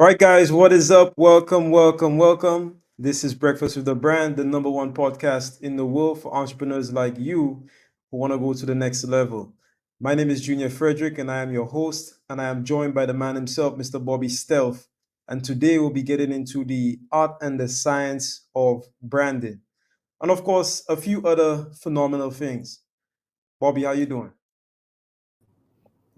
All right, guys, what is up? Welcome, welcome, welcome. This is Breakfast with the Brand, the number one podcast in the world for entrepreneurs like you who want to go to the next level. My name is Junior Frederick, and I am your host, and I am joined by the man himself, Mr. Bobby Stealth. And today we'll be getting into the art and the science of branding, and of course, a few other phenomenal things. Bobby, how you doing?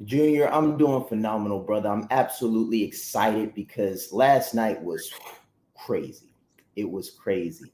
Junior, I'm doing phenomenal, brother. I'm absolutely excited because last night was crazy. It was crazy,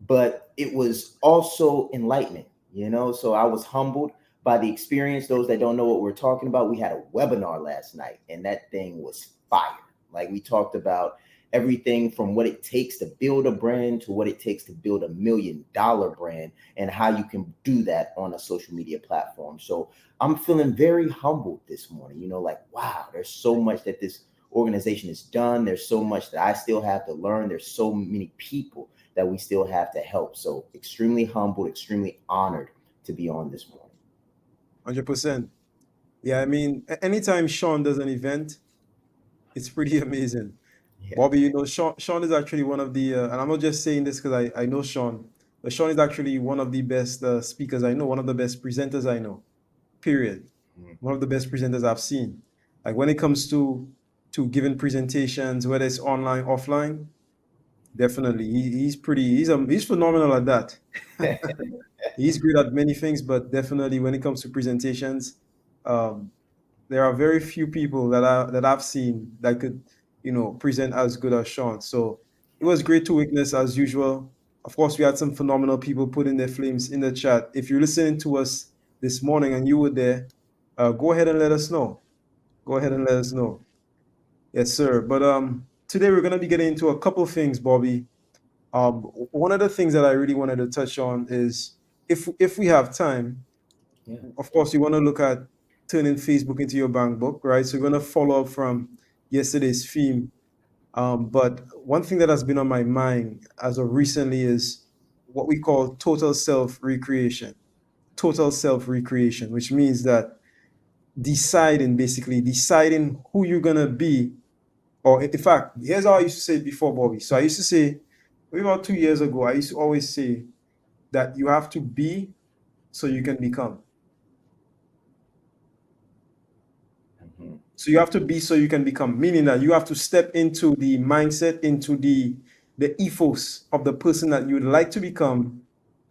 but it was also enlightening. So I was humbled by the experience. Those that don't know what we're talking about, we had a webinar last night, and that thing was fire. Like we talked about everything from what it takes to build a brand to what it takes to build $1 million brand and how you can do that on a social media platform. So I'm feeling very humbled this morning, like, wow, there's so much that this organization has done. There's so much that I still have to learn. There's so many people that we still have to help. So extremely humbled, extremely honored to be on this morning. 100%. Yeah, I mean, anytime Shaan does an event, it's pretty amazing. Yeah. Bobby, Shaan is actually one of the, and I'm not just saying this because I know Shaan, but Shaan is actually one of the best speakers I know, one of the best presenters I know, period. One of the best presenters I've seen. Like when it comes to giving presentations, whether it's online, offline, definitely. He's phenomenal at that. He's great at many things, but definitely when it comes to presentations, um, there are very few people that I've seen that could, present as good as Shaan. So it was great to witness as usual. Of course, we had some phenomenal people putting their flames in the chat. If you're listening to us this morning and you were there, go ahead and let us know. Go ahead and let us know. Yes, sir. But today we're gonna be getting into a couple of things, Bobby. One of the things that I really wanted to touch on is if we have time, Yeah. of course, you want to look at turning Facebook into your bank book, right? So we're going to follow up from yesterday's theme. But one thing that has been on my mind as of recently is what we call total self recreation. Total self recreation, which means that basically deciding who you're going to be. Or in fact, here's how I used to say it before, Bobby. So I used to say, maybe about 2 years ago, I used to always say that you have to be so you can become. So you have to be so you can become, meaning that you have to step into the mindset, into the ethos of the person that you would like to become,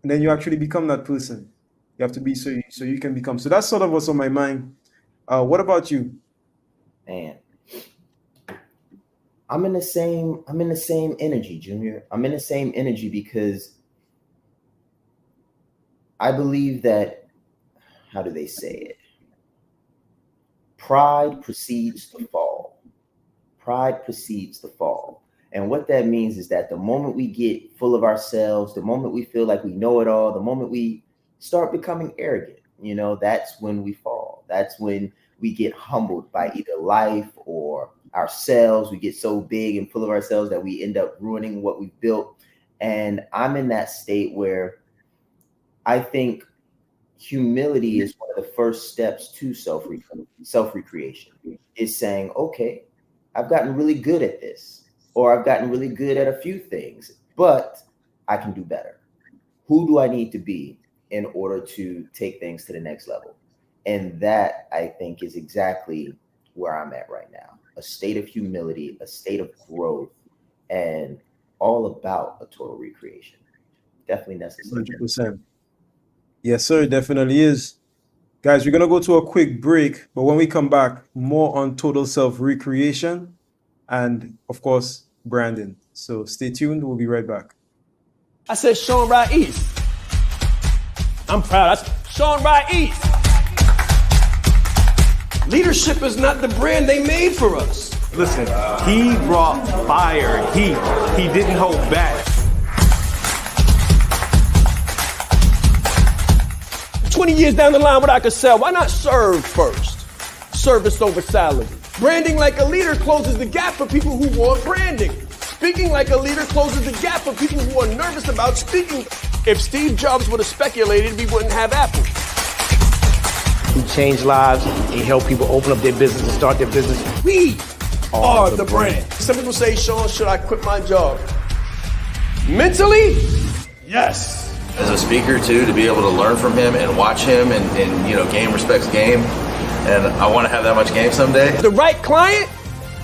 and then you actually become that person. You have to be so you can become. So that's sort of what's on my mind. What about you? Man, I'm in the same energy, Junior. I'm in the same energy because I believe that, how do they say it? Pride precedes the fall. Pride precedes the fall. And what that means is that the moment we get full of ourselves, the moment we feel like we know it all, the moment we start becoming arrogant, that's when we fall. That's when we get humbled by either life or ourselves. We get so big and full of ourselves that we end up ruining what we've built. And I'm in that state where I think humility is one of the first steps to self-recreation. Is saying, okay, I've gotten really good at this, or I've gotten really good at a few things, but I can do better. Who do I need to be in order to take things to the next level? And that, I think, is exactly where I'm at right now. A state of humility, a state of growth, and all about a total recreation. Definitely necessary. 100%. Yes, sir, it definitely is. Guys, we're going to go to a quick break, but when we come back, more on total self-recreation and, of course, branding. So stay tuned. We'll be right back. I said Shaan Ride East. I'm proud. I said Shaan Ride East. Leadership is not the brand they made for us. Listen, he brought fire, heat. He didn't hold back. 20 years down the line, what I could sell, why not serve first? Service over salary. Branding like a leader closes the gap for people who want branding. Speaking like a leader closes the gap for people who are nervous about speaking. If Steve Jobs would have speculated, we wouldn't have Apple. He changed lives. He helped people open up their business and start their business. We are the brand. Some people say, Shaan, should I quit my job? Mentally, yes. As a speaker too, to be able to learn from him and watch him and game respects game. And I want to have that much game someday. The right client,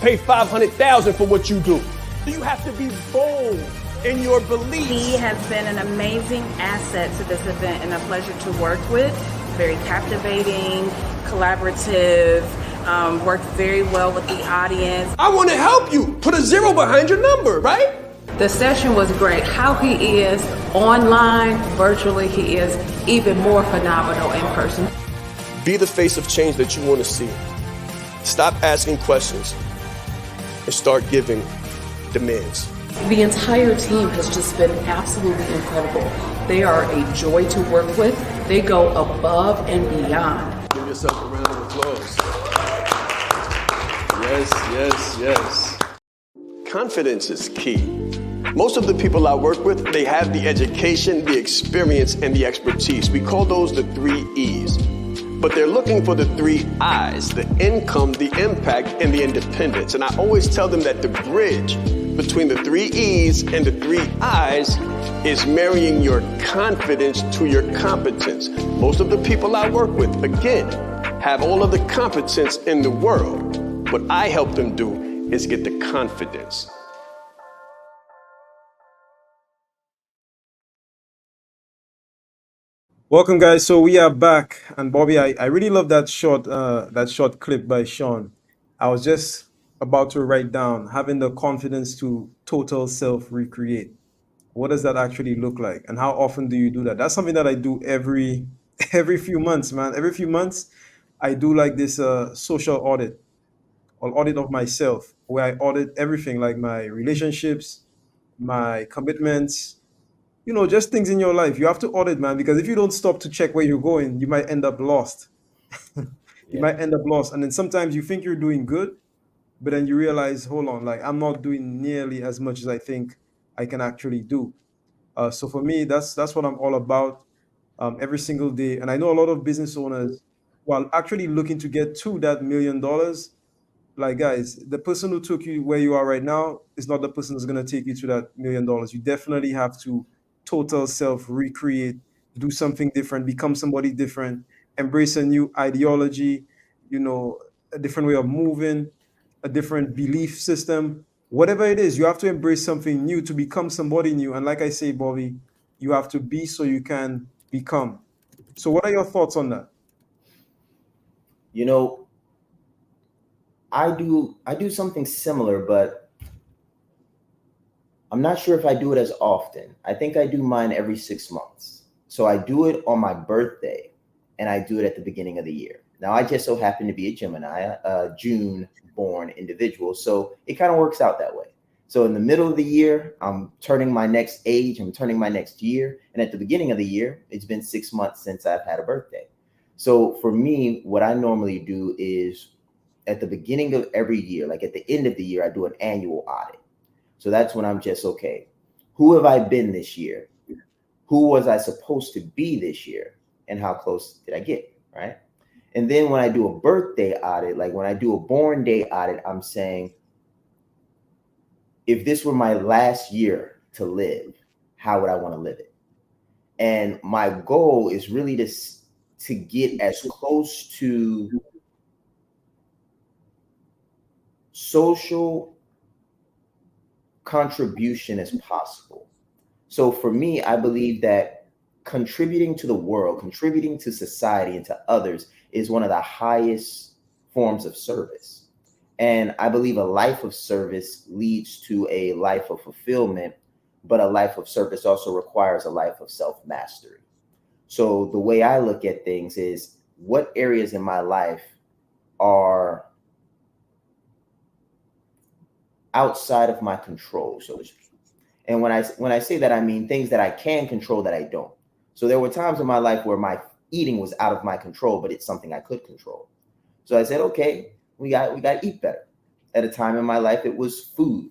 pay $500,000 for what you do. You have to be bold in your beliefs. He has been an amazing asset to this event and a pleasure to work with. Very captivating, collaborative, worked very well with the audience. I want to help you. Put a 0 behind your number, right? The session was great. How he is online, virtually, he is even more phenomenal in person. Be the face of change that you want to see. Stop asking questions and start giving demands. The entire team has just been absolutely incredible. They are a joy to work with. They go above and beyond. Give yourself a round of applause. Yes. Confidence is key. Most of the people I work with, they have the education, the experience, and the expertise. We call those the 3 E's. But they're looking for the 3 I's, the income, the impact, and the independence. And I always tell them that the bridge between the 3 E's and the 3 I's is marrying your confidence to your competence. Most of the people I work with, again, have all of the competence in the world. What I help them do is get the confidence. Welcome, guys. So we are back, and Bobby, I really love that short clip by Shaan. I was just about to write down having the confidence to total self recreate. What does that actually look like, and how often do you do that? That's something that I do every few months, man. Every few months, I do like this social audit or audit of myself, where I audit everything, like my relationships, my commitments. Just things in your life. You have to audit, man, because if you don't stop to check where you're going, you might end up lost. You might end up lost. And then sometimes you think you're doing good, but then you realize, hold on, like I'm not doing nearly as much as I think I can actually do. So for me, that's what I'm all about every single day. And I know a lot of business owners who are actually looking to get to that $1 million. Like, guys, the person who took you where you are right now is not the person who's going to take you to that $1 million. You definitely have to total self recreate, do something different, become somebody different, embrace a new ideology, a different way of moving, a different belief system, whatever it is. You have to embrace something new to become somebody new. And like I say, Bobby, you have to be so you can become. So what are your thoughts on that? I do something similar, but I'm not sure if I do it as often. I think I do mine every 6 months. So I do it on my birthday, and I do it at the beginning of the year. Now, I just so happen to be a Gemini, a June-born individual, so it kind of works out that way. So in the middle of the year, I'm turning my next age, I'm turning my next year, and at the beginning of the year, it's been 6 months since I've had a birthday. So for me, what I normally do is at the beginning of every year, like at the end of the year, I do an annual audit. So that's when I'm just, okay, who have I been this year? Who was I supposed to be this year? And how close did I get, right? And then when I do a birthday audit, like when I do a born day audit, I'm saying, if this were my last year to live, how would I want to live it? And my goal is really to get as close to social contribution as possible. So for me, I believe that contributing to the world, contributing to society and to others is one of the highest forms of service. And I believe a life of service leads to a life of fulfillment, but a life of service also requires a life of self-mastery. So the way I look at things is, what areas in my life are outside of my control, so to speak. And when I say that, I mean things that I can control that I don't. So there were times in my life where my eating was out of my control, but it's something I could control. So I said, okay, we got to eat better. At a time in my life, it was food,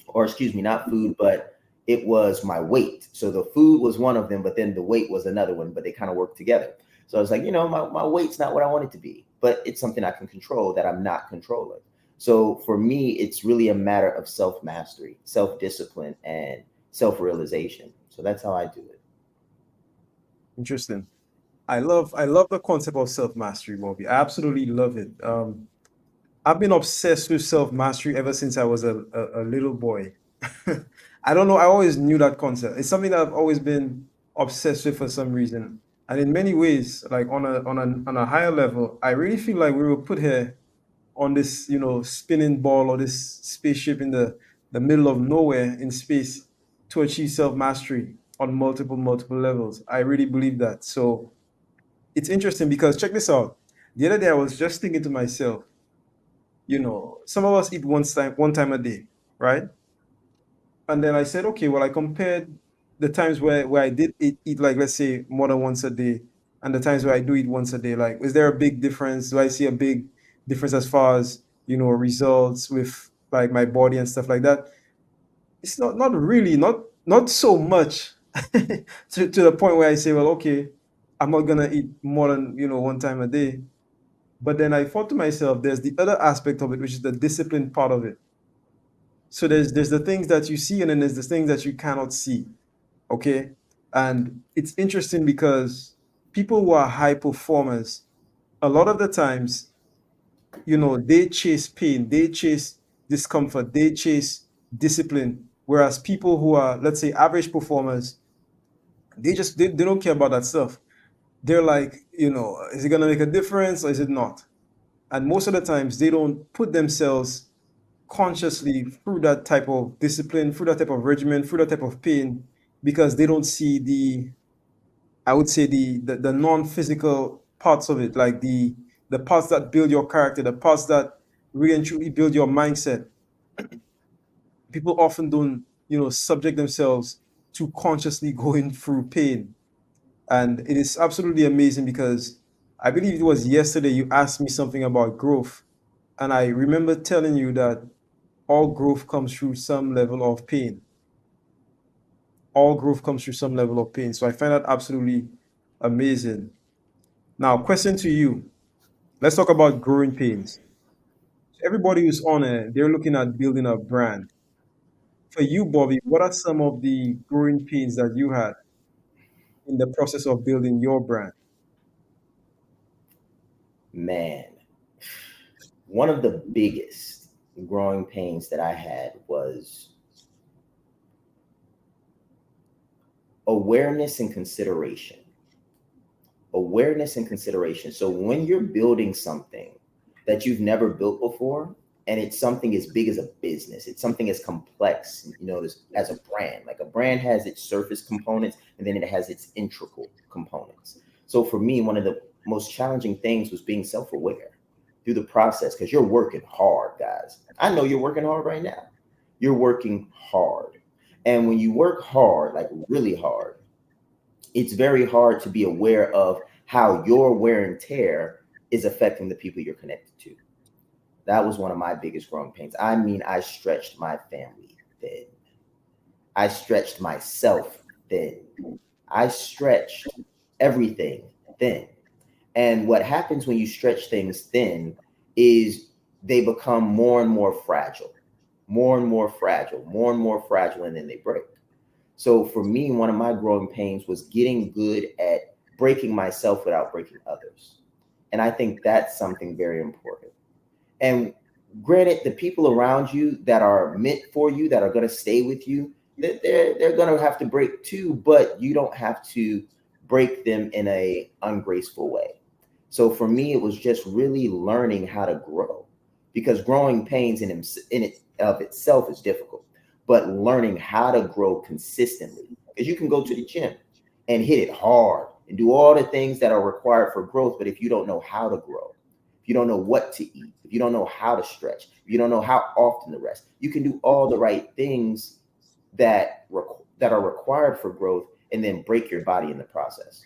or excuse me, not food, but it was my weight. So the food was one of them, but then the weight was another one, but they kind of worked together. So I was like, my weight's not what I want it to be, but it's something I can control that I'm not controlling. So for me, it's really a matter of self-mastery, self-discipline, and self-realization. So that's how I do it. Interesting. I love the concept of self-mastery, Bobby. I absolutely love it. I've been obsessed with self-mastery ever since I was a little boy. I don't know, I always knew that concept. It's something that I've always been obsessed with for some reason. And in many ways, like on a higher level, I really feel like we were put here on this, spinning ball or this spaceship in the middle of nowhere in space to achieve self-mastery on multiple levels. I really believe that. So it's interesting because check this out. The other day I was just thinking to myself, some of us eat one time a day, right? And then I said, okay, well, I compared the times where I did eat, like, let's say, more than once a day, and the times where I do eat once a day. Like, is there a big difference? Do I see a big difference as far as, results with like my body and stuff like that? It's not really, not so much to the point where I say, well, okay, I'm not gonna eat more than, one time a day. But then I thought to myself, there's the other aspect of it, which is the discipline part of it. So there's the things that you see, and then there's the things that you cannot see. Okay. And it's interesting because people who are high performers, a lot of the times, they chase pain, they chase discomfort, they chase discipline. Whereas people who are, let's say, average performers, they don't care about that stuff. They're like, is it gonna make a difference or is it not? And most of the times they don't put themselves consciously through that type of discipline, through that type of regimen, through that type of pain, because they don't see I would say the non-physical parts of it, like the parts that build your character, the parts that really and truly build your mindset. People often don't, subject themselves to consciously going through pain. And it is absolutely amazing because I believe it was yesterday you asked me something about growth. And I remember telling you that all growth comes through some level of pain. All growth comes through some level of pain. So I find that absolutely amazing. Now, question to you. Let's talk about growing pains. Everybody who's on it, they're looking at building a brand. For you, Bobby, what are some of the growing pains that you had in the process of building your brand? Man, one of the biggest growing pains that I had was awareness and consideration. Awareness and consideration. So when you're building something that you've never built before, and it's something as big as a business, it's something as complex, as a brand. Like a brand has its surface components, and then it has its integral components. So for me, one of the most challenging things was being self-aware through the process, because you're working hard, guys. I know you're working hard right now. You're working hard. And when you work hard, like really hard, it's very hard to be aware of how your wear and tear is affecting the people you're connected to. That was one of my biggest growing pains. I mean, I stretched my family thin. I stretched myself thin. I stretched everything thin. And what happens when you stretch things thin is they become more and more fragile, more and more fragile, more and more fragile, and then they break. So for me, one of my growing pains was getting good at breaking myself without breaking others. And I think that's something very important. And granted, the people around you that are meant for you, that are going to stay with you, they're going to have to break too, but you don't have to break them in a ungraceful way. So for me, it was just really learning how to grow, because growing pains in it of itself is difficult, but learning how to grow consistently, because you can go to the gym and hit it hard and do all the things that are required for growth. But if you don't know how to grow, if you don't know what to eat, if you don't know how to stretch, if you don't know how often to rest, you can do all the right things that are required for growth and then break your body in the process.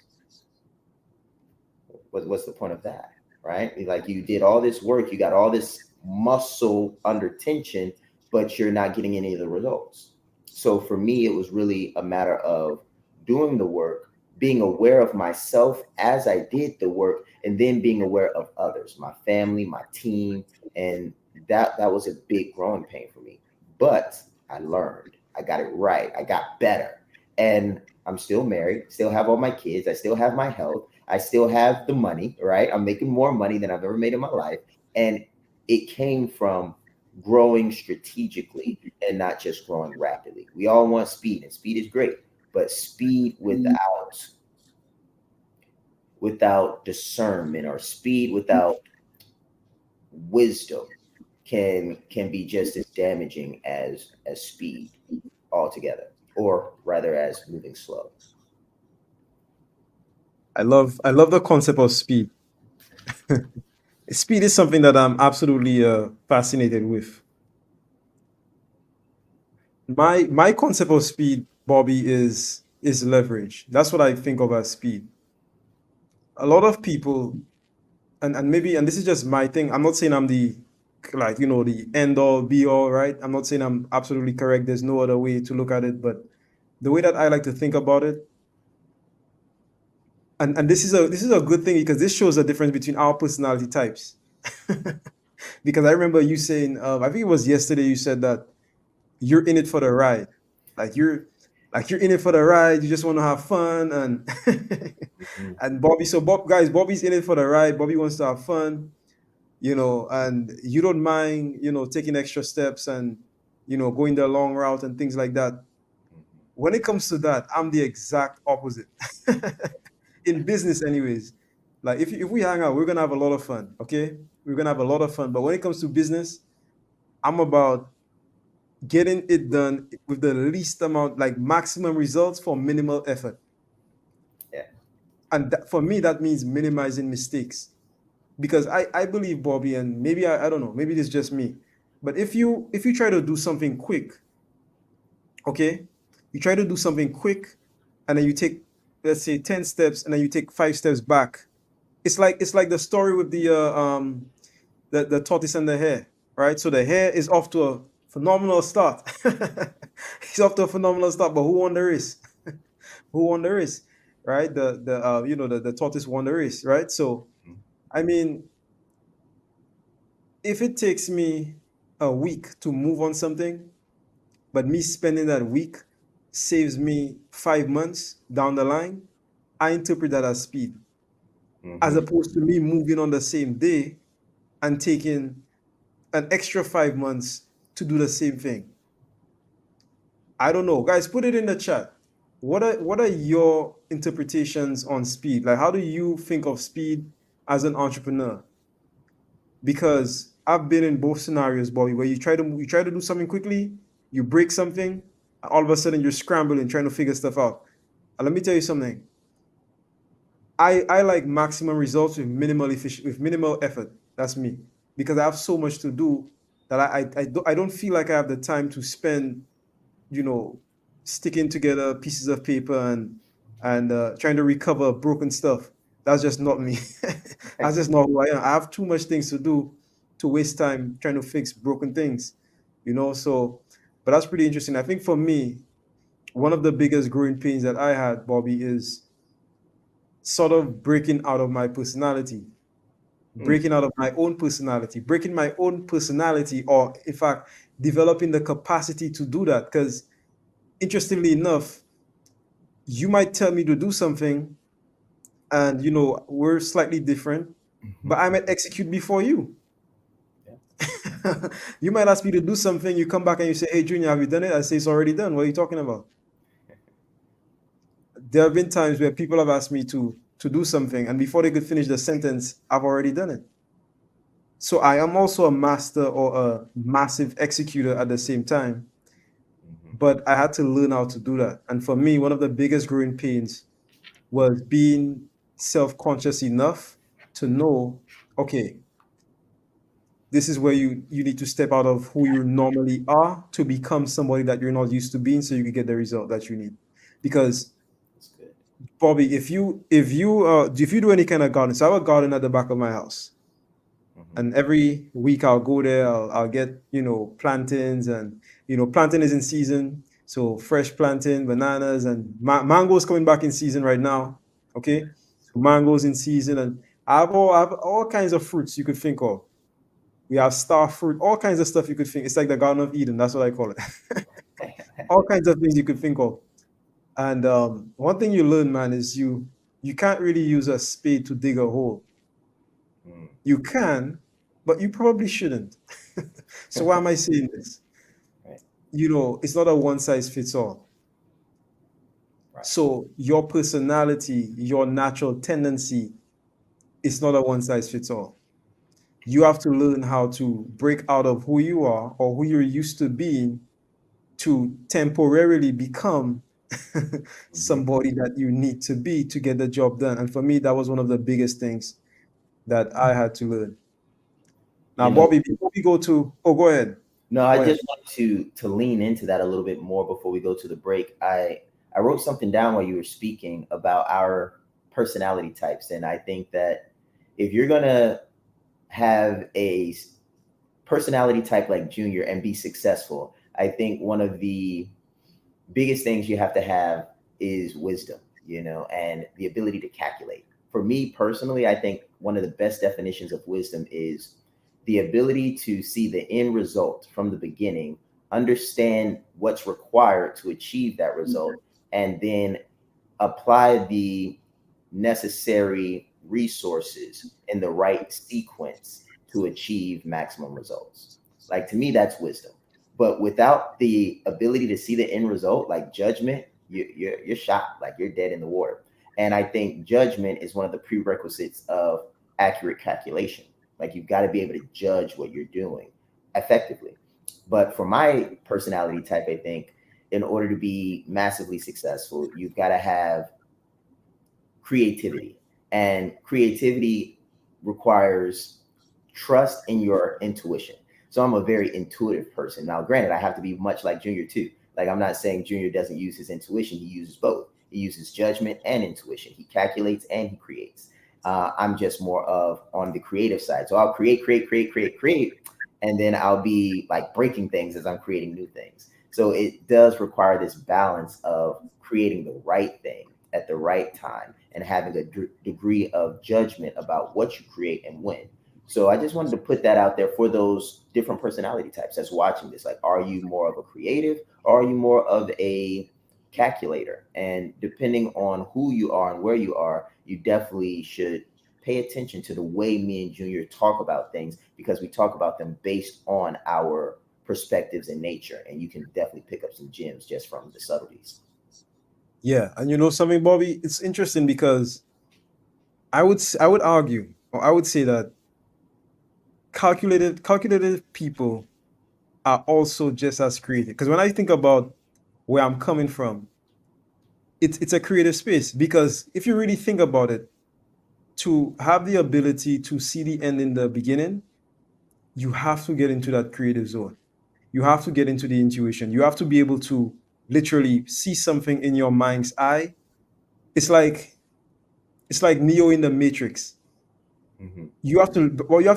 What's the point of that, right? Like, you did all this work, you got all this muscle under tension, but you're not getting any of the results. So for me, it was really a matter of doing the work, being aware of myself as I did the work, and then being aware of others, my family, my team, and that was a big growing pain for me. But I learned, I got it right, I got better, and I'm still married, still have all my kids, I still have my health, I still have the money, right? I'm making more money than I've ever made in my life, and it came from growing strategically and not just growing rapidly. We all want speed, and speed is great, but speed without discernment, or speed without wisdom, can be just as damaging as speed altogether, or rather as moving slow. I love the concept of speed. Speed is something that I'm absolutely fascinated with. My concept of speed, Bobby, is leverage. That's what I think of as speed. A lot of people, and maybe, and this is just my thing. I'm not saying I'm the, like, the end all be all, right? I'm not saying I'm absolutely correct. There's no other way to look at it, but the way that I like to think about it, and this is a good thing, because this shows the difference between our personality types. Because I remember you saying, I think it was yesterday, you said that you're in it for the ride. Like you're in it for the ride. You just want to have fun, and and Bobby. So guys, Bobby's in it for the ride. Bobby wants to have fun, and you don't mind, taking extra steps and going the long route and things like that. When it comes to that, I'm the exact opposite. In business, anyways. Like if we hang out, we're gonna have a lot of fun. Okay, we're gonna have a lot of fun. But when it comes to business, I'm about getting it done with the least amount, like maximum results for minimal effort. Yeah. And for me, that means minimizing mistakes. Because I believe, Bobby, and maybe I don't know, maybe it's just me, but if you try to do something quick, okay, you try to do something quick, and then you take, let's say, 10 steps, and then you take 5 steps back. It's like the story with the tortoise and the hare, right? So the hare is off to a phenomenal start. He's off to a phenomenal start, but who won the race? Who won the race, right? The tortoise won the race, right? So, I mean, if it takes me a week to move on something, but me spending that week saves me 5 months down the line, I interpret that as speed, as opposed to me moving on the same day and taking an extra 5 months to do the same thing. I don't know. Guys, put it in the chat. What are your interpretations on speed? Like, how do you think of speed as an entrepreneur? Because I've been in both scenarios, Bobby, where you try to do something quickly, you break something, and all of a sudden you're scrambling, trying to figure stuff out. And let me tell you something. I like maximum results with minimal effort. That's me, because I have so much to do that I don't feel like I have the time to spend, you know, sticking together pieces of paper and trying to recover broken stuff. That's just not me. That's just not who I am. I have too much things to do to waste time trying to fix broken things. So, but that's pretty interesting. I think for me, one of the biggest growing pains that I had, Bobby, is sort of breaking out of my personality, breaking out of my own personality, breaking my own personality, or in fact, developing the capacity to do that. Because interestingly enough, you might tell me to do something, and we're slightly different, but I might execute before you. You might ask me to do something, you come back and you say, "Hey, Junior, have you done it?" I say, "It's already done. What are you talking about?" There have been times where people have asked me to do something, and before they could finish the sentence, I've already done it. So I am also a master or a massive executor at the same time, but I had to learn how to do that. And for me, one of the biggest growing pains was being self-conscious enough to know, okay, this is where you need to step out of who you normally are to become somebody that you're not used to being, so you can get the result that you need. Because, Bobby, if you do any kind of garden, so I have a garden at the back of my house, and every week I'll go there, I'll get plantains, and plantain is in season, so fresh plantain, bananas, and mangoes coming back in season right now. Okay, so mangoes in season, and I have all kinds of fruits you could think of. We have star fruit, all kinds of stuff you could think. It's like the Garden of Eden. That's what I call it. All kinds of things you could think of. And one thing you learn, man, is you can't really use a spade to dig a hole. You can, but you probably shouldn't. So why am I saying this? Right. It's not a one size fits all. Right. So your personality, your natural tendency, it's not a one size fits all. You have to learn how to break out of who you are or who you're used to being to temporarily become somebody that you need to be to get the job done. And for me, that was one of the biggest things that I had to learn. Now, You know, Bobby, before we go to, go ahead. no, I Go ahead. just want to lean into that a little bit more before we go to the break. I wrote something down while you were speaking about our personality types, and I think that if you're gonna have a personality type like Junior and be successful, I think one of the biggest things you have to have is wisdom, and the ability to calculate. For me personally, I think one of the best definitions of wisdom is the ability to see the end result from the beginning, understand what's required to achieve that result, and then apply the necessary resources in the right sequence to achieve maximum results. Like, to me, that's wisdom. But without the ability to see the end result, like judgment, you're shot, like you're dead in the water. And I think judgment is one of the prerequisites of accurate calculation. Like, you've got to be able to judge what you're doing effectively. But for my personality type, I think in order to be massively successful, you've got to have creativity. And creativity requires trust in your intuition. So I'm a very intuitive person. Now, granted, I have to be much like Junior too. Like, I'm not saying Junior doesn't use his intuition. He uses both. He uses judgment and intuition. He calculates and he creates. I'm just more of on the creative side. So I'll create, and then I'll be like breaking things as I'm creating new things. So it does require this balance of creating the right thing at the right time and having a degree of judgment about what you create and when. So I just wanted to put that out there for those different personality types that's watching this. Like, are you more of a creative or are you more of a calculator? And depending on who you are and where you are, you definitely should pay attention to the way me and Junior talk about things, because we talk about them based on our perspectives in nature. And you can definitely pick up some gems just from the subtleties. Yeah, and you know something, Bobby? It's interesting because I would argue, or I would say that calculated people are also just as creative. Because when I think about where I'm coming from, it's a creative space. Because if you really think about it, to have the ability to see the end in the beginning, you have to get into that creative zone. You have to get into the intuition. You have to be able to literally see something in your mind's eye. It's like Neo in the Matrix. Mm-hmm. You have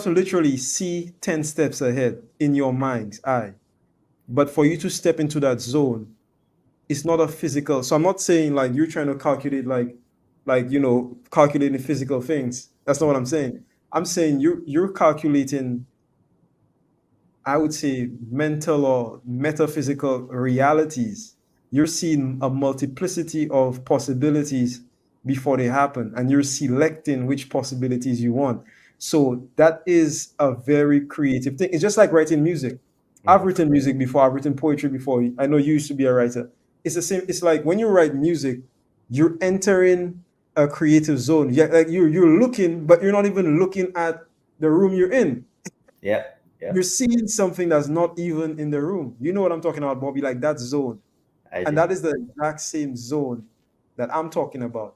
to literally see 10 steps ahead in your mind's eye. But for you to step into that zone, it's not a physical. So I'm not saying like you're trying to calculate calculating physical things. That's not what I'm saying. I'm saying you're calculating, I would say, mental or metaphysical realities. You're seeing a multiplicity of possibilities before they happen, and you're selecting which possibilities you want. So that is a very creative thing. It's just like writing music. I've written music before, I've written poetry before. I know you used to be a writer. It's the same. It's like when you write music, you're entering a creative zone. Yeah, like you're looking, but you're not even looking at the room you're in. Yep. You're seeing something that's not even in the room. You know what I'm talking about, Bobby? Like that zone. And that is the exact same zone that I'm talking about.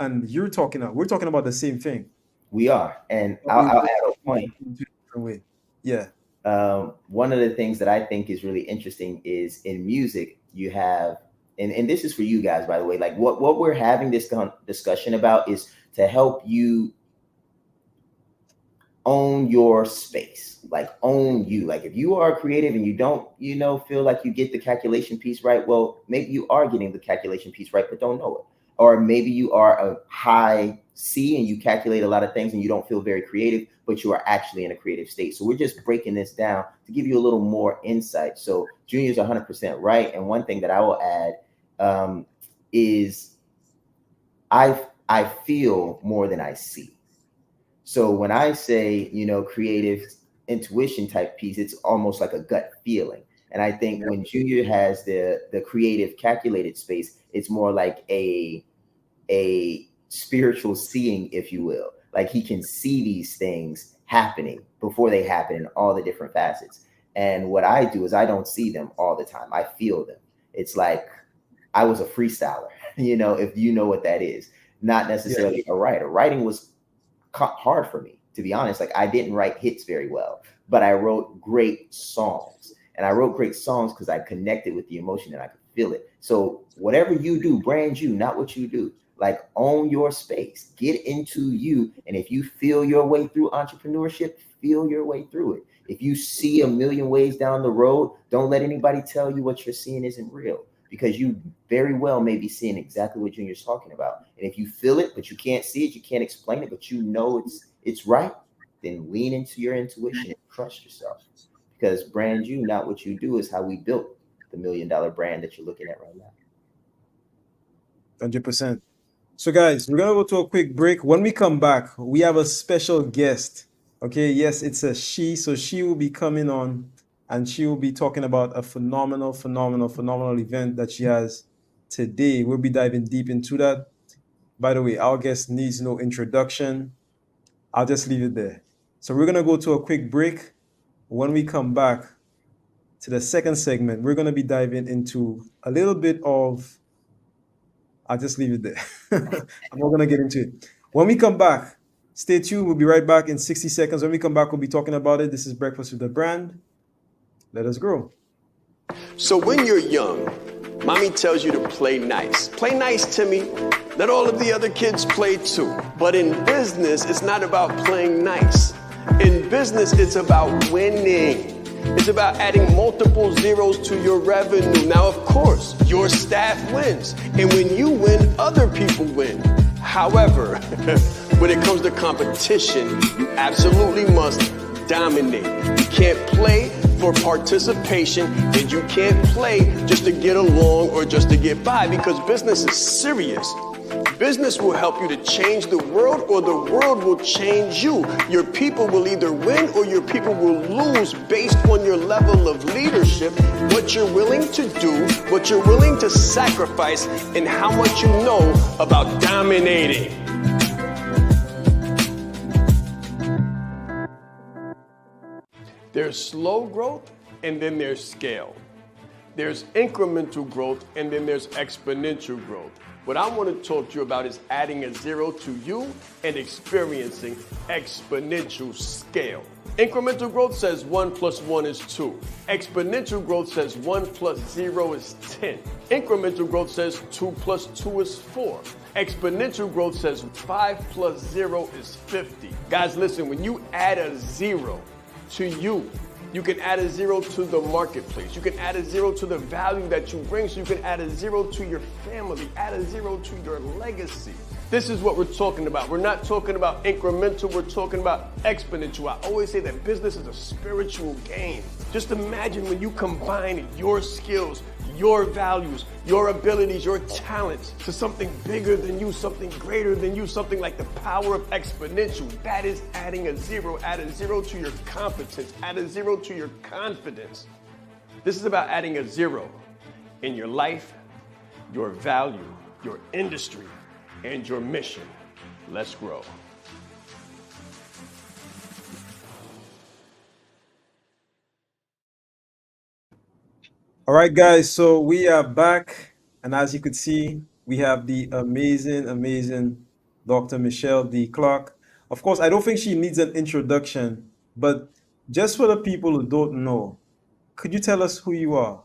And we're talking about the same thing. We are. And I'll add a point. Way. Yeah. One of the things that I think is really interesting is in music, you have, and this is for you guys, by the way, like what we're having this discussion about is to help you own your space, like own you. Like, if you are creative and you don't, feel like you get the calculation piece right, well, maybe you are getting the calculation piece right, but don't know it. Or maybe you are a high C and you calculate a lot of things and you don't feel very creative, but you are actually in a creative state. So we're just breaking this down to give you a little more insight. So Junior's 100% right. And one thing that I will add is I feel more than I see. So when I say, creative intuition type piece, it's almost like a gut feeling. And I think when Junior has the creative calculated space, it's more like a spiritual seeing, if you will. Like he can see these things happening before they happen in all the different facets. And what I do is I don't see them all the time. I feel them. It's like I was a freestyler, if you know what that is. Not necessarily a writer. Writing was hard for me, to be honest. Like I didn't write hits very well, but I wrote great songs. And I wrote great songs because I connected with the emotion and I could feel it. So whatever you do, brand you, not what you do. Like own your space, get into you. And if you feel your way through entrepreneurship, feel your way through it. If you see a million ways down the road, don't let anybody tell you what you're seeing isn't real, because you very well may be seeing exactly what Junior's talking about. And if you feel it, but you can't see it, you can't explain it, but you know it's right, then lean into your intuition and trust yourself. Because brand you, not what you do, is how we built the $1 million brand that you're looking at right now. 100%. So guys, we're going to go to a quick break. When we come back, we have a special guest. Okay, yes, it's a she. So she will be coming on and she will be talking about a phenomenal event that she has today. We'll be diving deep into that. By the way, our guest needs no introduction. I'll just leave it there. So we're going to go to a quick break. When we come back to the second segment, we're going to be diving into a little bit of, I'll just leave it there. I'm not going to get into it. When we come back, stay tuned. We'll be right back in 60 seconds. When we come back, we'll be talking about it. This is Breakfast with the Brand. Let us grow. So when you're young, mommy tells you to play nice. Play nice, Timmy. Let all of the other kids play too. But in business, it's not about playing nice. In business, it's about winning. It's about adding multiple zeros to your revenue. Now, of course, your staff wins. And when you win, other people win. However, when it comes to competition, you absolutely must dominate. You can't play for participation, and you can't play just to get along or just to get by, because business is serious. Business will help you to change the world, or the world will change you. Your people will either win or your people will lose based on your level of leadership, what you're willing to do, what you're willing to sacrifice, and how much you know about dominating. There's slow growth, and then there's scale. There's incremental growth, and then there's exponential growth. What I want to talk to you about is adding a zero to you and experiencing exponential scale. Incremental growth says 1 + 1 is 2. Exponential growth says 1 + 0 is 10. Incremental growth says 2 + 2 is 4. Exponential growth says 5 + 0 is 50. Guys, listen, when you add a zero to you, you can add a zero to the marketplace. You can add a zero to the value that you bring. So you can add a zero to your family, add a zero to your legacy. This is what we're talking about. We're not talking about incremental, we're talking about exponential. I always say that business is a spiritual game. Just imagine when you combine your skills, your values, your abilities, your talents to something bigger than you, something greater than you, something like the power of exponential. That is adding a zero. Add a zero to your competence, add a zero to your confidence. This is about adding a zero in your life, your value, your industry, and your mission. Let's grow. All right, guys, so we are back. And as you could see, we have the amazing Dr. Michelle D. Clark. Of course, I don't think she needs an introduction, but just for the people who don't know, could you tell us who you are?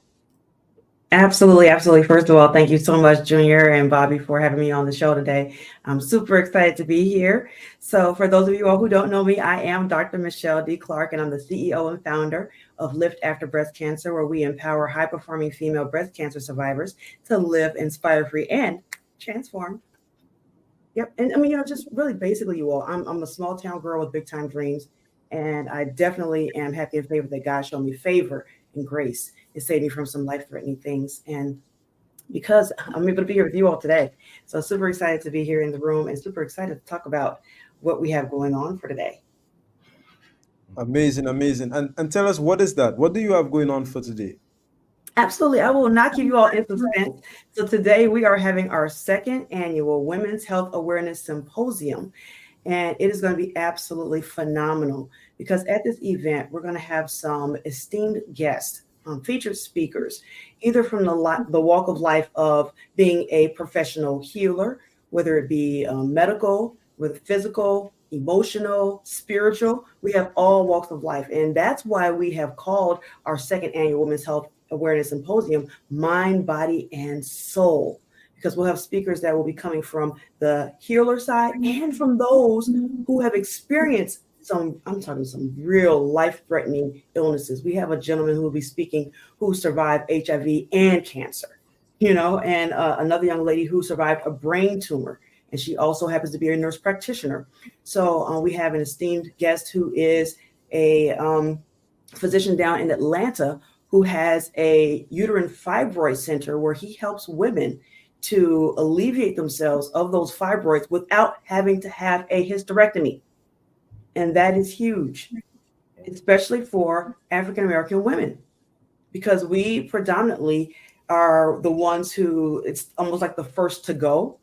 Absolutely. First of all, thank you so much, Junior and Bobby, for having me on the show today. I'm super excited to be here. So for those of you all who don't know me, I am Dr. Michelle D. Clark, and I'm the CEO and founder of Lift After Breast Cancer, where we empower high-performing female breast cancer survivors to live inspire-free and transformed. Yep. And I mean, just really basically, you all, I'm a small town girl with big time dreams. And I definitely am happy and favored that God showed me favor and grace and saved me from some life threatening things. And because I'm able to be here with you all today. So super excited to be here in the room and super excited to talk about what we have going on for today. Amazing, amazing. And tell us, what is that? What do you have going on for today? Absolutely. I will not keep you all in suspense. So today we are having our second annual Women's Health Awareness Symposium. And it is going to be absolutely phenomenal because at this event, we're going to have some esteemed guests, featured speakers, either from the walk of life of being a professional healer, whether it be medical, whether physical, emotional, spiritual. We have all walks of life. And that's why we have called our second annual Women's Health Awareness Symposium Mind, Body, and Soul, because we'll have speakers that will be coming from the healer side and from those who have experienced some real life-threatening illnesses. We have a gentleman who will be speaking who survived HIV and cancer, and another young lady who survived a brain tumor. And she also happens to be a nurse practitioner. So we have an esteemed guest who is a physician down in Atlanta who has a uterine fibroid center where he helps women to alleviate themselves of those fibroids without having to have a hysterectomy. And that is huge, especially for African-American women, because we predominantly are the ones who it's almost like the first to go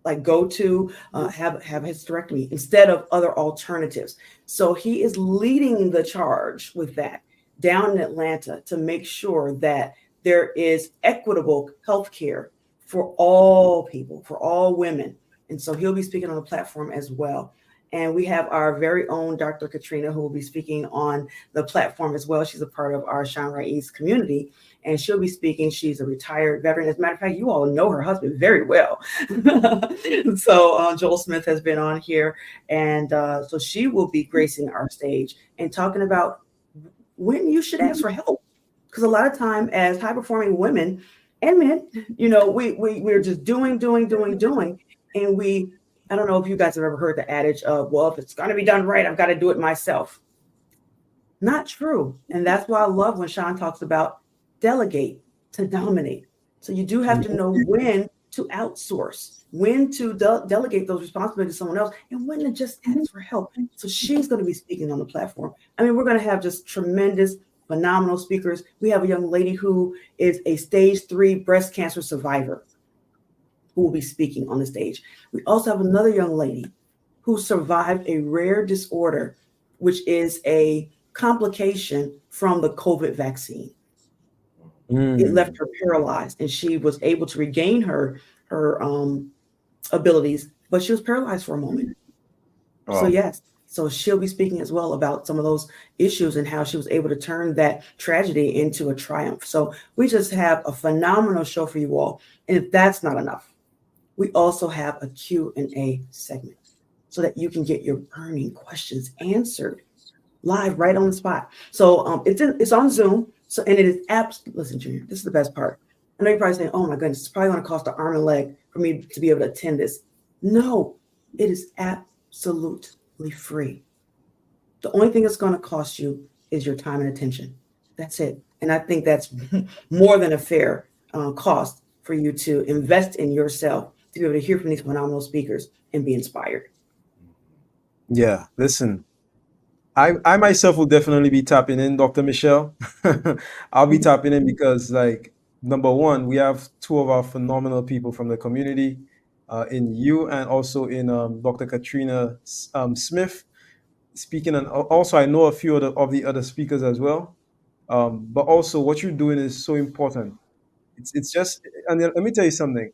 to have a hysterectomy instead of other alternatives. So he is leading the charge with that down in Atlanta to make sure that there is equitable healthcare for all people, for all women. And so he'll be speaking on the platform as well. And we have our very own Dr. Katrina, who will be speaking on the platform as well. She's a part of our Shaan East community, and she'll be speaking. She's a retired veteran. As a matter of fact, you all know her husband very well. So Joel Smith has been on here, and so she will be gracing our stage and talking about when you should ask for help. Because a lot of time as high-performing women and men, we're just doing. And I don't know if you guys have ever heard the adage of, well, if it's going to be done right, I've got to do it myself. Not true. And that's why I love when Shaan talks about delegate to dominate. So you do have to know when to outsource, when to delegate those responsibilities to someone else, and when to just ask for help. So she's going to be speaking on the platform. I mean, we're going to have just tremendous, phenomenal speakers. We have a young lady who is a stage 3 breast cancer survivor who will be speaking on the stage. We also have another young lady who survived a rare disorder, which is a complication from the COVID vaccine. It left her paralyzed, and she was able to regain her abilities, but she was paralyzed for a moment. Oh. So yes, so she'll be speaking as well about some of those issues and how she was able to turn that tragedy into a triumph. So we just have a phenomenal show for you all. And if that's not enough, we also have a Q&A segment so that you can get your burning questions answered live right on the spot. So it's on Zoom. So, and it is listen, Junior, this is the best part. I know you're probably saying, oh my goodness, it's probably going to cost an arm and a leg for me to be able to attend this. No, it is absolutely free. The only thing it's going to cost you is your time and attention. That's it. And I think that's more than a fair cost for you to invest in yourself to be able to hear from these phenomenal speakers and be inspired. Yeah, listen, I myself will definitely be tapping in, Dr. Michelle. I'll be tapping in because, like, number one, we have two of our phenomenal people from the community, in you and also in Dr. Katrina Smith speaking, and also I know a few of the other speakers as well. But also what you're doing is so important. It's just, and let me tell you something.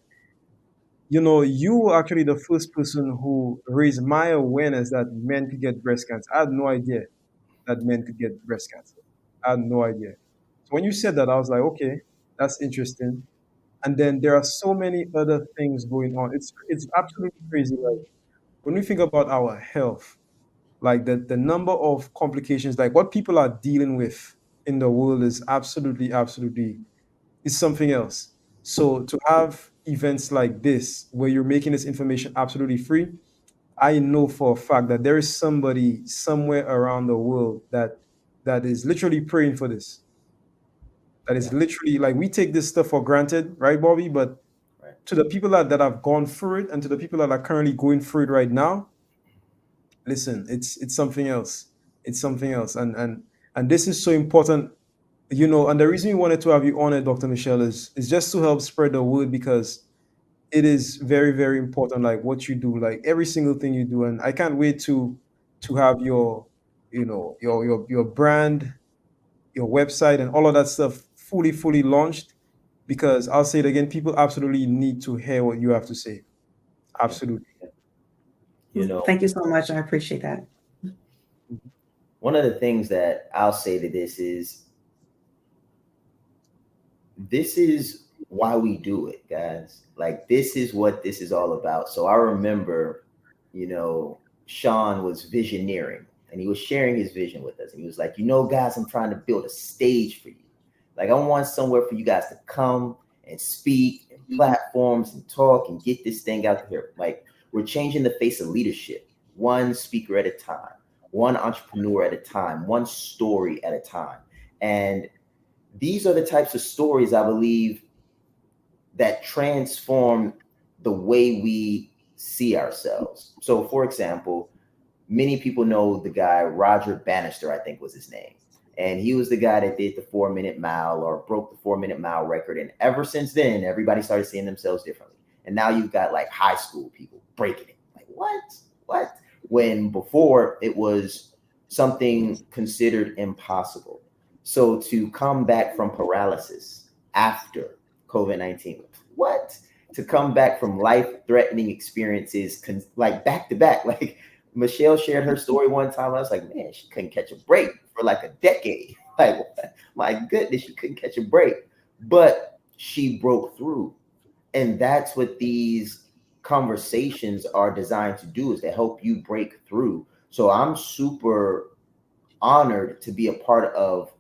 You were actually the first person who raised my awareness that men could get breast cancer. I had no idea that men could get breast cancer. I had no idea. So when you said that, I was like, okay, that's interesting. And then there are so many other things going on. It's absolutely crazy. Like when we think about our health, like the number of complications, like what people are dealing with in the world is absolutely is something else. So to have events like this, where you're making this information absolutely free, I know for a fact that there is somebody somewhere around the world that is literally praying for this. That is literally like, we take this stuff for granted, right, Bobby? But Right. to the people that have gone through it, and to the people that are currently going through it right now, listen, it's something else. It's something else. And this is so important, you know. And the reason we wanted to have you on it, Dr. Michelle, is just to help spread the word, because it is very, very important, like what you do, like every single thing you do. And I can't wait to have your, you know, your brand, your website, and all of that stuff fully launched, because I'll say it again, people absolutely need to hear what you have to say. Absolutely. You know, Thank you so much. I appreciate that. one of the things that I'll say to this is why we do it, guys. Like, this is what this is all about. So I remember, you know, Shaan was visioneering, and he was sharing his vision with us. And he was like, you know, guys, I'm trying to build a stage for you. Like, I want somewhere for you guys to come and speak, and platforms, and talk, and get this thing out there. Like, we're changing the face of leadership, one speaker at a time, one entrepreneur at a time, one story at a time. And these are the types of stories, I believe, that transform the way we see ourselves. So, for example, many people know the guy Roger Bannister, I think was his name. And he was the guy that did the 4-minute mile, or broke the 4-minute mile record. And ever since then, everybody started seeing themselves differently. And now you've got like high school people breaking it. Like, what? When before it was something considered impossible. So to come back from paralysis after COVID-19, what? To come back from life-threatening experiences, like back to back. Like, Michelle shared her story one time. I was like, man, she couldn't catch a break for like a decade. Like, my goodness, she couldn't catch a break. But she broke through. And that's what these conversations are designed to do, is to help you break through. So I'm super honored to be a part of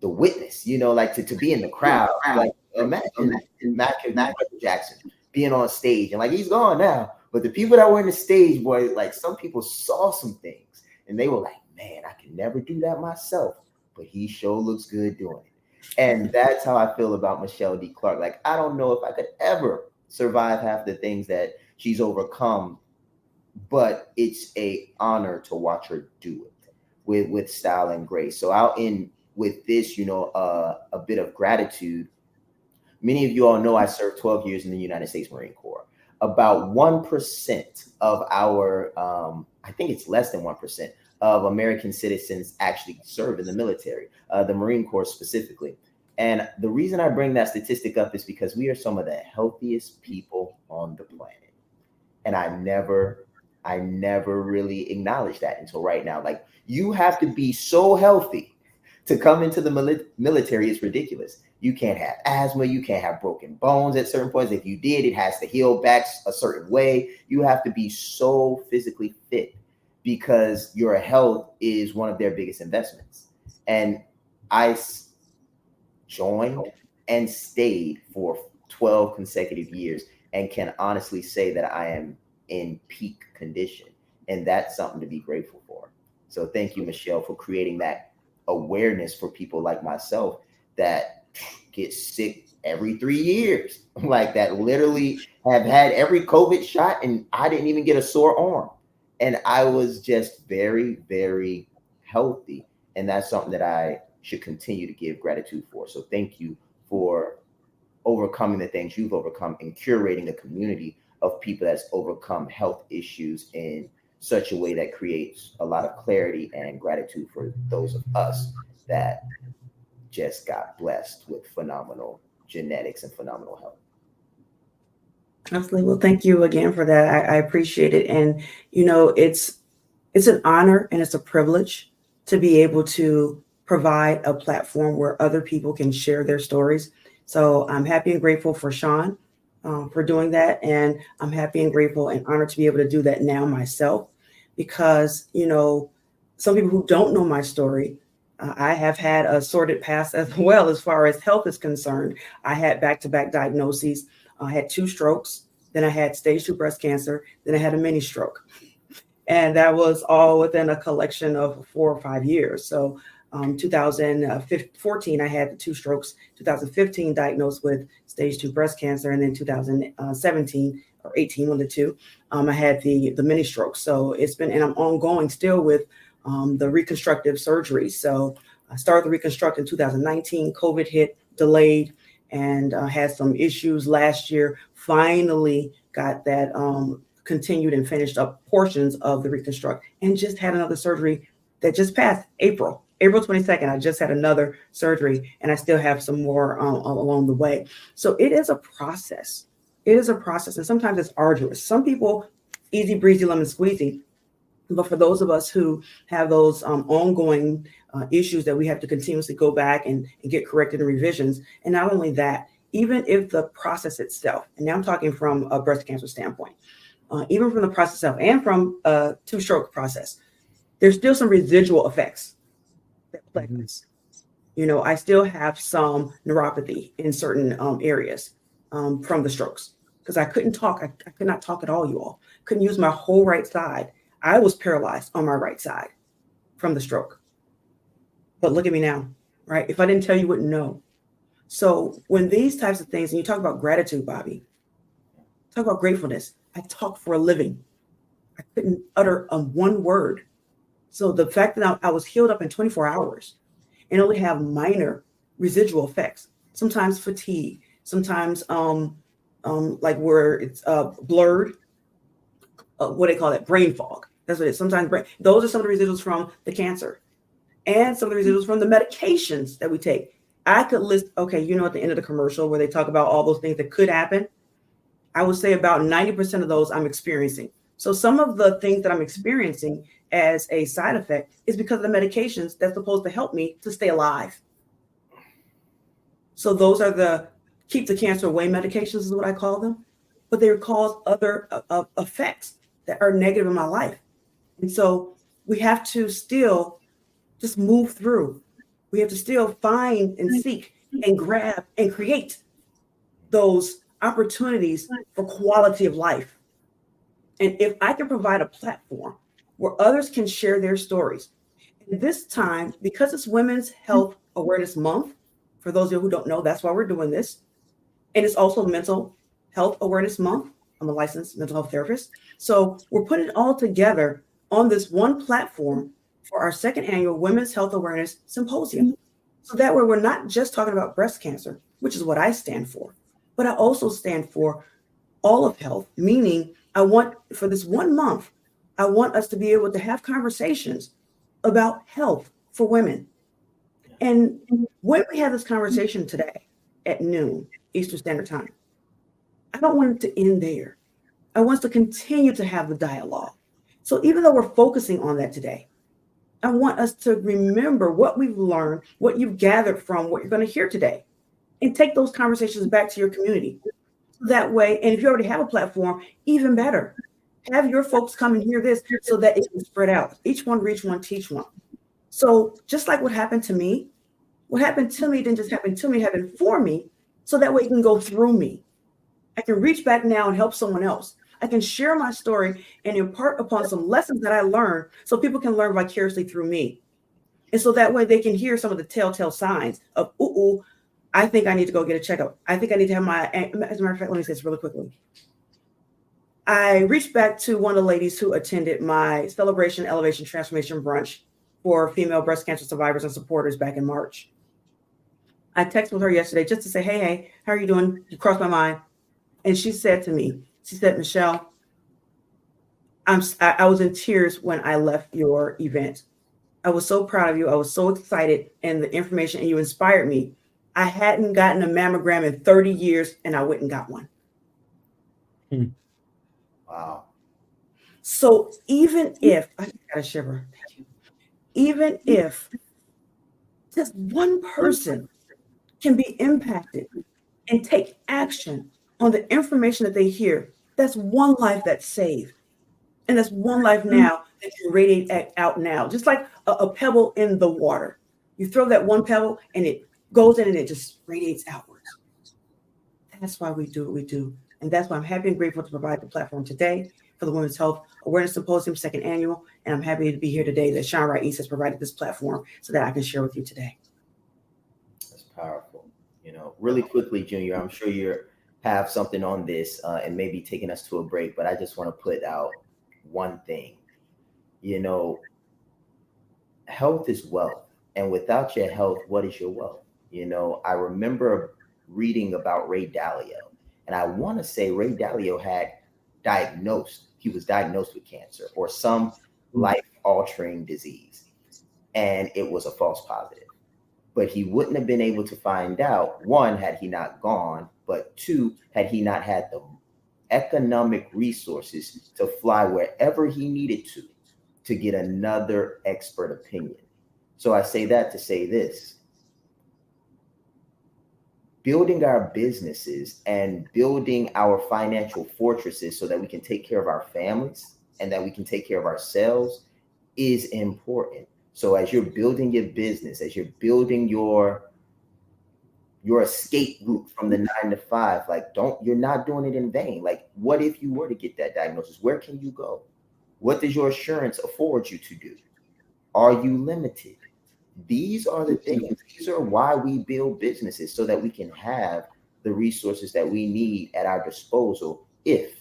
the witness, you know, like to be in the crowd. Like, imagine Michael Jackson being on stage, and like, he's gone now, but the people that were in the stage, boy, like, some people saw some things and they were like, man, I can never do that myself, but he sure looks good doing it. And that's how I feel about Michelle D. Clark. Like, I don't know if I could ever survive half the things that she's overcome, but it's an honor to watch her do it with style and grace. So I'll end with this, you know, a bit of gratitude. Many of you all know I served 12 years in the United States Marine Corps. About 1% of our, I think it's less than 1% of American citizens actually serve in the military, the Marine Corps specifically. And the reason I bring that statistic up is because we are some of the healthiest people on the planet. And I never really acknowledged that until right now. Like, you have to be so healthy to come into the military. It's ridiculous. You can't have asthma. You can't have broken bones at certain points. If you did, it has to heal back a certain way. You have to be so physically fit, because your health is one of their biggest investments. And I joined and stayed for 12 consecutive years, and can honestly say that I am in peak condition. And that's something to be grateful for. So thank you, Michelle, for creating that awareness for people like myself that get sick every 3 years, like, that literally have had every COVID shot, and I didn't even get a sore arm. And I was just very, very healthy. And that's something that I should continue to give gratitude for. So thank you for overcoming the things you've overcome and curating a community of people that's overcome health issues in such a way that creates a lot of clarity and gratitude for those of us that just got blessed with phenomenal genetics and phenomenal health. Absolutely. Well, thank you again for that. I appreciate it. And, you know, it's an honor and it's a privilege to be able to provide a platform where other people can share their stories. So I'm happy and grateful for Shaan for doing that. And I'm happy and grateful and honored to be able to do that now myself, because, you know, some people who don't know my story, I have had a sordid past as well as far as health is concerned. I had back-to-back diagnoses I had 2 strokes. Then I had stage 2 breast cancer. Then I had a mini stroke. And that was all within a collection of 4 or 5 years. So 2014, I had the 2 strokes. 2015, diagnosed with stage 2 breast cancer. And then 2017 or 18, one of the two, I had the mini stroke. So it's been, and I'm ongoing still with the reconstructive surgery. So I started the reconstruct in 2019, COVID hit, delayed, and had some issues last year. Finally got that continued and finished up portions of the reconstruct, and just had another surgery that just passed April 22nd. I just had another surgery, and I still have some more along the way. So it is a process. It is a process, and sometimes it's arduous. Some people, easy breezy, lemon squeezy. But for those of us who have those ongoing issues that we have to continuously go back and get corrected in revisions, and not only that, even if the process itself, and now I'm talking from a breast cancer standpoint, even from the process itself and from a 2-stroke process, there's still some residual effects that plague us. You know, I still have some neuropathy in certain areas from the strokes, because I couldn't talk. I could not talk at all, you all. Couldn't use my whole right side. I was paralyzed on my right side from the stroke. But look at me now, right? If I didn't tell you, you wouldn't know. So when these types of things, and you talk about gratitude, Bobby, talk about gratefulness. I talk for a living. I couldn't utter one word. So the fact that I was healed up in 24 hours and only have minor residual effects, sometimes fatigue, sometimes like where it's blurred, what do they call that? Brain fog. That's what it is. Sometimes those are some of the residuals from the cancer and some of the residuals from the medications that we take. I could list, okay, you know, at the end of the commercial where they talk about all those things that could happen, I would say about 90% of those I'm experiencing. So some of the things that I'm experiencing as a side effect is because of the medications that's supposed to help me to stay alive. So those are the keep the cancer away medications is what I call them, but they cause other effects that are negative in my life. And so we have to still just move through. We have to still find and seek and grab and create those opportunities for quality of life. And if I can provide a platform where others can share their stories, and this time, because it's Women's Health Awareness Month, for those of you who don't know, that's why we're doing this. And it's also Mental Health Awareness Month. I'm a licensed mental health therapist. So we're putting it all together on this one platform for our 2nd annual Women's Health Awareness Symposium. So that way we're not just talking about breast cancer, which is what I stand for, but I also stand for all of health, meaning I want, for this 1 month, I want us to be able to have conversations about health for women. And when we have this conversation today at noon Eastern Standard Time, I don't want it to end there. I want us to continue to have the dialogue. So even though we're focusing on that today, I want us to remember what we've learned, what you've gathered from what you're going to hear today, and take those conversations back to your community. That way, and if you already have a platform, even better. Have your folks come and hear this so that it can spread out. Each one reach one, teach one. So just like what happened to me didn't just happen to me, it happened for me, so that way it can go through me. I can reach back now and help someone else. I can share my story and impart upon some lessons that I learned so people can learn vicariously through me. And so that way they can hear some of the telltale signs of, I think I need to go get a checkup. I think I need to have my, as a matter of fact, let me say this really quickly. I reached back to one of the ladies who attended my Celebration, Elevation, Transformation brunch for female breast cancer survivors and supporters back in March. I texted with her yesterday just to say, hey, how are you doing? You crossed my mind. And she said to me, Michelle, I was in tears when I left your event. I was so proud of you. I was so excited, and the information, and you inspired me. I hadn't gotten a mammogram in 30 years, and I went and got one. Wow. So even if, I just got a shiver, thank you. Even if just one person can be impacted and take action on the information that they hear, that's one life that's saved. And that's one life now that can radiate out now, just like a pebble in the water. You throw that one pebble and it goes in and it just radiates outwards. That's why we do what we do. And that's why I'm happy and grateful to provide the platform today for the Women's Health Awareness Symposium, second annual. And I'm happy to be here today that Shaan Rais has provided this platform so that I can share with you today. That's powerful. You know, really quickly, Junior, I'm sure you have something on this and maybe taking us to a break, but I just want to put out one thing. You know, health is wealth. And without your health, what is your wealth? You know, I remember reading about Ray Dalio, and I want to say Ray Dalio he was diagnosed with cancer or some life-altering disease, and it was a false positive. But he wouldn't have been able to find out, one, had he not gone, but two, had he not had the economic resources to fly wherever he needed to get another expert opinion. So I say that to say this. Building our businesses and building our financial fortresses so that we can take care of our families and that we can take care of ourselves is important. So as you're building your business, as you're building your escape route from the 9 to 5, like you're not doing it in vain. Like, what if you were to get that diagnosis? Where can you go? What does your insurance afford you to do? Are you limited? These are the things. These are why we build businesses, so that we can have the resources that we need at our disposal if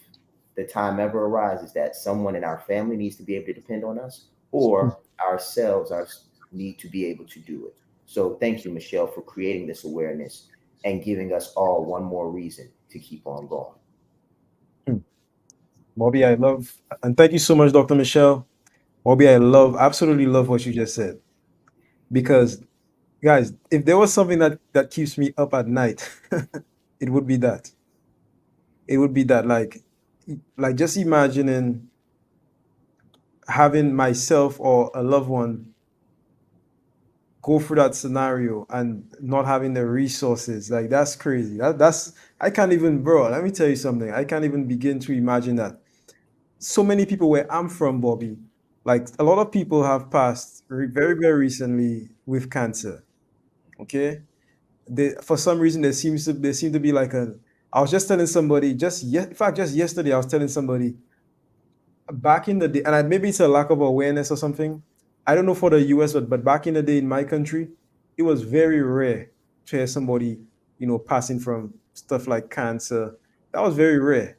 the time ever arises that someone in our family needs to be able to depend on us, or ourselves need to be able to do it. So thank you, Michelle, for creating this awareness and giving us all one more reason to keep on going. Bobby, I love, and thank you so much, Dr. Michelle. Bobby, absolutely love what you just said. Because, guys, if there was something that keeps me up at night, it would be that. It would be that, like just imagining having myself or a loved one go through that scenario and not having the resources. Like, that's crazy. That's I can't even, bro, let me tell you something. I can't even begin to imagine that. So many people where I'm from, Bobby, like a lot of people have passed very, very recently with cancer. Okay. For some reason, there seems to be like I was just telling somebody just yesterday, I was telling somebody back in the day, and maybe it's a lack of awareness or something. I don't know for the US, but back in the day in my country, it was very rare to hear somebody, passing from stuff like cancer. That was very rare.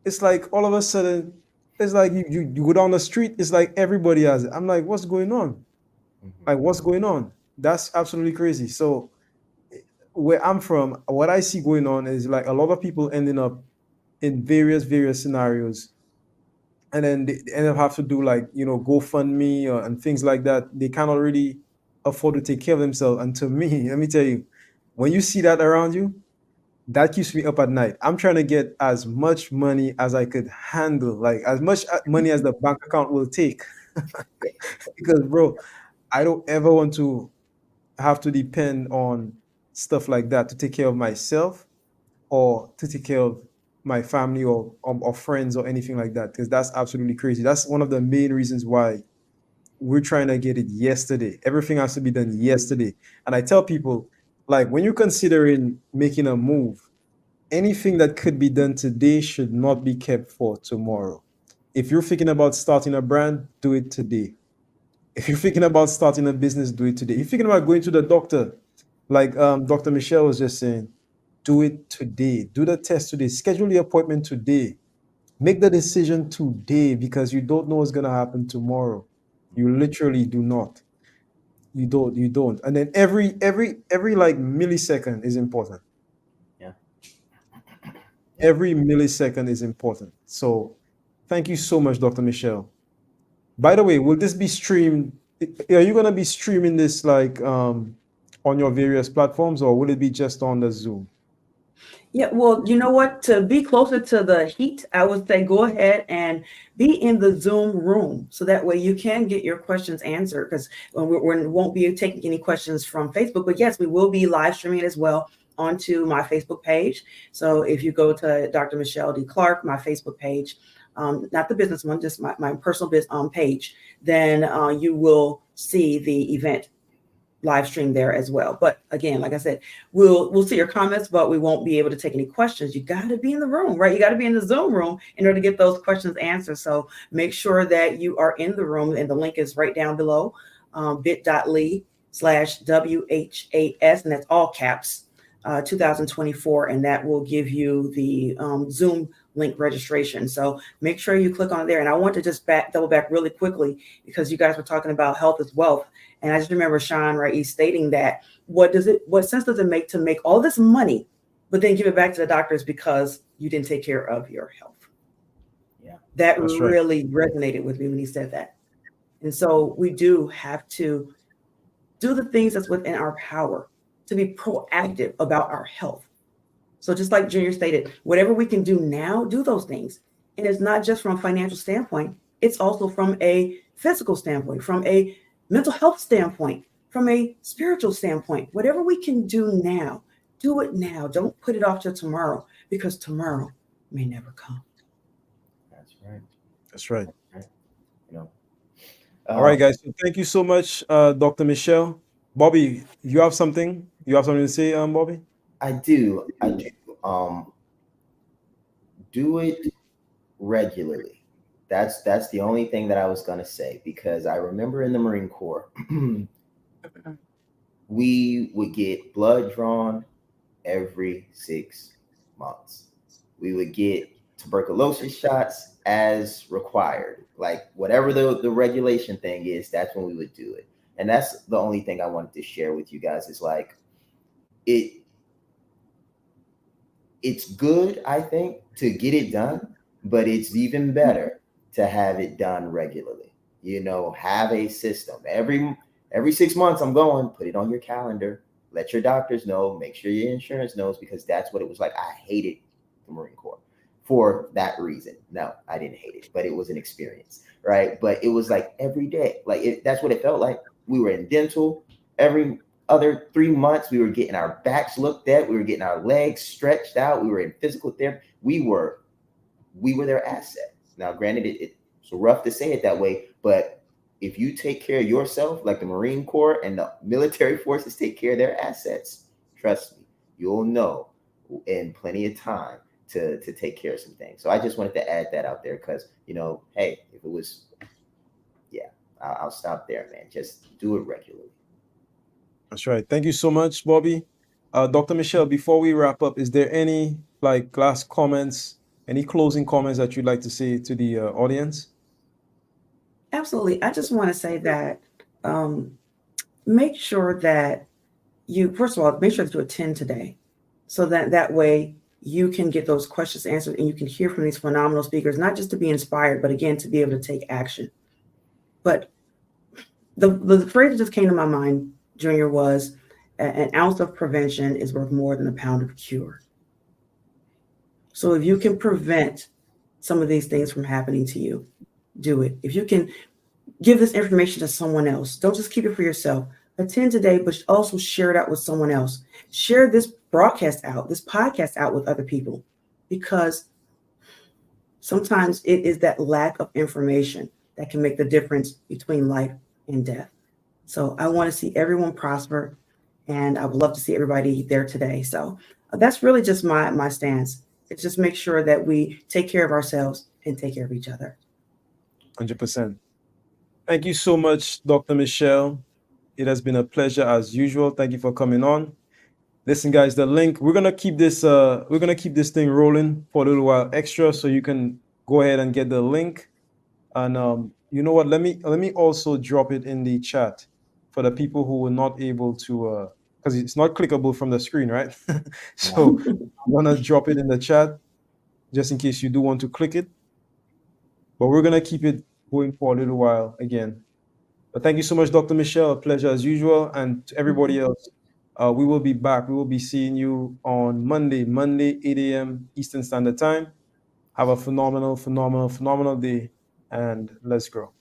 It's like all of a sudden, it's like you go down the street, it's like everybody has it. I'm like, what's going on? Like, what's going on? That's absolutely crazy. So where I'm from, what I see going on is like a lot of people ending up in various scenarios, and then they end up have to do like GoFundMe and things like that. They cannot really afford to take care of themselves. And to me, let me tell you, when you see that around you, that keeps me up at night. I'm trying to get as much money as I could handle, like as much money as the bank account will take. Because, bro, I don't ever want to have to depend on stuff like that to take care of myself or to take care of my family or friends or anything like that, because that's absolutely crazy. That's one of the main reasons why we're trying to get it yesterday. Everything has to be done yesterday. And I tell people, like, when you're considering making a move, anything that could be done today should not be kept for tomorrow. If you're thinking about starting a brand, do it today. If you're thinking about starting a business, do it today. If you're thinking about going to the doctor, like Dr. Michelle was just saying, do it today. Do the test today. Schedule the appointment today. Make the decision today, because you don't know what's going to happen tomorrow. You literally do not. You don't. And then every like millisecond is important. Yeah. Every millisecond is important. So thank you so much, Dr. Michelle. By the way, will this be streamed? Are you going to be streaming this like on your various platforms, or will it be just on the Zoom? Yeah, well, you know what? To be closer to the heat, I would say go ahead and be in the Zoom room, so that way you can get your questions answered, because we won't be taking any questions from Facebook. But yes, we will be live streaming it as well onto my Facebook page. So if you go to Dr. Michelle D. Clark, my Facebook page, not the business one, just my personal page, then you will see the event live stream there as well. But again, like I said, we'll see your comments, but we won't be able to take any questions. You got to be in the room, right? You got to be in the Zoom room in order to get those questions answered. So make sure that you are in the room, and the link is right down below, bit.ly/WHAS, and that's all caps, 2024, and that will give you the Zoom link registration. So make sure you click on there. And I want to just double back really quickly, because you guys were talking about health is wealth. And I just remember Shaan, right, he's stating that what sense does it make to make all this money, but then give it back to the doctors because you didn't take care of your health? Yeah, that really resonated with me when he said that. And so we do have to do the things that's within our power to be proactive about our health. So just like Junior stated, whatever we can do now, do those things. And it's not just from a financial standpoint, it's also from a physical standpoint, from a mental health standpoint, from a spiritual standpoint. Whatever we can do now, do it now. Don't put it off till tomorrow, because tomorrow may never come. That's right. That's right. You know. All right, guys. So thank you so much, Dr. Michelle. Bobby, you have something? You have something to say, Bobby? I do. Do it regularly. That's the only thing that I was gonna say, because I remember in the Marine Corps, we would get blood drawn every 6 months. We would get tuberculosis shots as required. Like whatever the regulation thing is, that's when we would do it. And that's the only thing I wanted to share with you guys, is like it's good, I think, to get it done, but it's even better to have it done regularly. You know, have a system. Every 6 months I'm going, put it on your calendar, let your doctors know, make sure your insurance knows, because that's what it was like. I hated the Marine Corps for that reason. No, I didn't hate it, but it was an experience, right? But it was like every day, like that's what it felt like. We were in dental every other 3 months. We were getting our backs looked at. We were getting our legs stretched out. We were in physical therapy. We were their asset. Now, granted, it's rough to say it that way, but if you take care of yourself, like the Marine Corps and the military forces take care of their assets, trust me, you'll know in plenty of time to take care of some things. So I just wanted to add that out there, because, you know, hey, if it was, yeah, I'll stop there, man. Just do it regularly. That's right. Thank you so much, Bobby. Dr. Michelle, before we wrap up, is there any last comments, any closing comments that you'd like to say to the audience? Absolutely. I just want to say that make sure that first of all, make sure that you attend today, so that way you can get those questions answered and you can hear from these phenomenal speakers, not just to be inspired, but again, to be able to take action. But the phrase that just came to my mind, Junior, was an ounce of prevention is worth more than a pound of cure. So if you can prevent some of these things from happening to you, do it. If you can give this information to someone else, don't just keep it for yourself. Attend today, but also share it out with someone else. Share this broadcast out, this podcast out with other people, because sometimes it is that lack of information that can make the difference between life and death. So I want to see everyone prosper, and I would love to see everybody there today. So that's really just my stance. It's just make sure that we take care of ourselves and take care of each other. 100%. Thank you so much, Dr. Michelle. It has been a pleasure as usual. Thank you for coming on. Listen, guys, the link, we're gonna keep this thing rolling for a little while extra, so you can go ahead and get the link. And you know what? Let me also drop it in the chat for the people who were not able to, because it's not clickable from the screen, right? So I'm gonna drop it in the chat just in case you do want to click it. But we're gonna keep it going for a little while again. But thank you so much, Dr. Michelle. A pleasure as usual. And to everybody else, we will be back. We will be seeing you on Monday, 8 a.m. Eastern Standard Time. Have a phenomenal day, and let's grow.